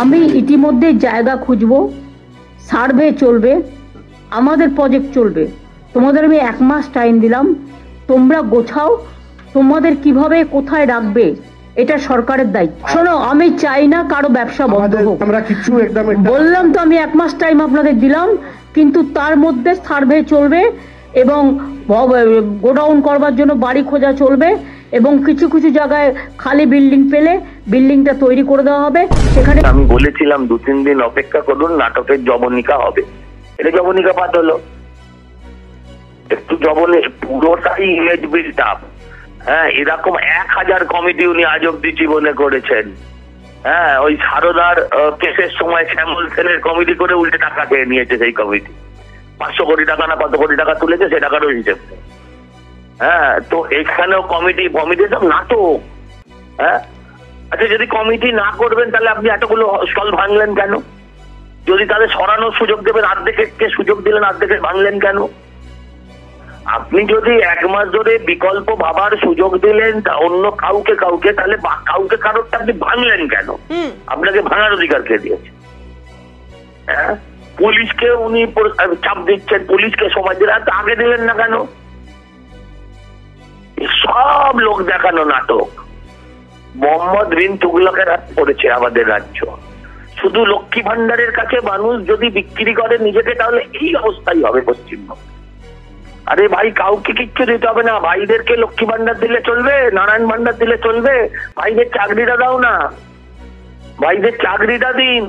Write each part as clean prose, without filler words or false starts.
আমি ইতিমধ্যে জায়গা খুঁজবো, সার্ভে চলবে, আমাদের প্রজেক্ট চলবে। তোমাদের আমি 1 মাস টাইম দিলাম, তোমরা গোছাও তোমাদের কিভাবে কোথায় রাখবে, এটা সরকারের দায়িত্ব। শোনো, আমি চাই না কারো ব্যবসা বন্ধ হোক, আমরা কিছু একদম বললাম তো আমি 1 মাস টাইম আপনাদের দিলাম, কিন্তু তার মধ্যে সার্ভে চলবে এবং গোডাউন করবার জন্য বাড়ি খোঁজা চলবে এবং কিছু কিছু জায়গায় খালি বিল্ডিং পেলে বিল্ডিংটা তৈরি করে দেওয়া হবে। সেখানে আমি বলেছিলাম 2-3 দিন অপেক্ষা করুন, নাটকের জবনিকা হবে। এটা জবনিকা পাঠ হলো, একটু পুরোটাই ইমেজ বিল্ড আপ। হ্যাঁ, এরকম 1000 কমিটি উনি আজ অব্দি জীবনে করেছেন। হ্যাঁ, ওই সারদার কেসের সময় শ্যামল সেনের কমিটি করে উল্টে টাকা খেয়ে নিয়েছে সেই কমিটি। 500 কোটি টাকা না কত কোটি টাকা তুলেছে, সে টাকারও হিসেব। হ্যাঁ, তো এখানেও কমিটি সব নাটক। হ্যাঁ, আচ্ছা, যদি কমিটি না করবেন তাহলে আপনি এতগুলো স্টল ভাঙলেন কেন? যদি তাদের সরানোর সুযোগ দেবেন, অর্ধেককে সুযোগ দিলেন, অর্ধেকে ভাঙলেন কেন? আপনি যদি 1 মাস ধরে বিকল্প ভাবার সুযোগ দিলেন অন্য কাউকে তাহলে কারোরটা আপনি ভাঙলেন কেন? আপনাকে ভাঙার অধিকার কে দিয়েছে? হ্যাঁ, পুলিশকে উনি চাপ দিচ্ছেন, পুলিশকে সময় দিলেন, আগে দিলেন না কেন? সব লোক দেখানো নাটক। মোহাম্মদ বিন তুগলকের হাত পড়েছে আমাদের রাজ্য। শুধু লক্ষ্মী ভান্ডারের কাছে মানুষ যদি বিক্রি করে নিজেকে, তাহলে এই অবস্থাই হবে পশ্চিমবঙ্গে। আরে ভাই, কাউকে কিচ্ছু দিতে হবে না, ভাইদেরকে লক্ষ্মী ভান্ডার দিলে চলবে, নারায়ণ ভান্ডার দিলে চলবে, ভাইদের চাকরিটা দাও না, ভাইদের চাকরিটা দিন।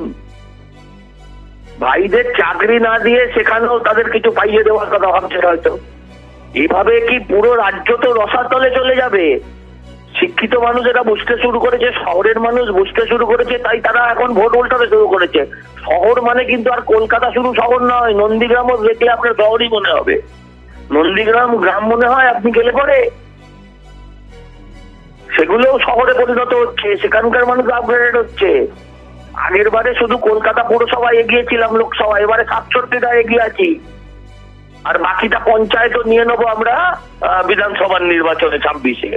ভাইদের চাকরি না দিয়ে সেখানেও তাদের কিছু পাইয়ে দেওয়ার কথা ভাবছে হয়তো। এভাবে কি পুরো রাজ্য তো রসাতলে চলে যাবে? শিক্ষিত মানুষ এটা বুঝতে শুরু করেছে, শহরের মানুষ বুঝতে শুরু করেছে, তাই তারা এখন ভোট উল্টাতে শুরু করেছে। শহর মানে কিন্তু আর কলকাতা শুধু শহর নয়, নন্দীগ্রামও দেখলে আপনার শহরই মনে হবে। নন্দীগ্রাম গ্রাম মনে হয় আপনি গেলে পরে, সেগুলোও শহরে পরিণত হচ্ছে, সেখানকার মানুষ আপগ্রেড হচ্ছে। আগের বারে শুধু কলকাতা পুরসভায় এগিয়েছিলাম লোকসভা, এবারে 67টা এগিয়ে আছি, আর বাকিটা পঞ্চায়েতও নিয়ে নেবো আমরা বিধানসভার নির্বাচনে 26-এ।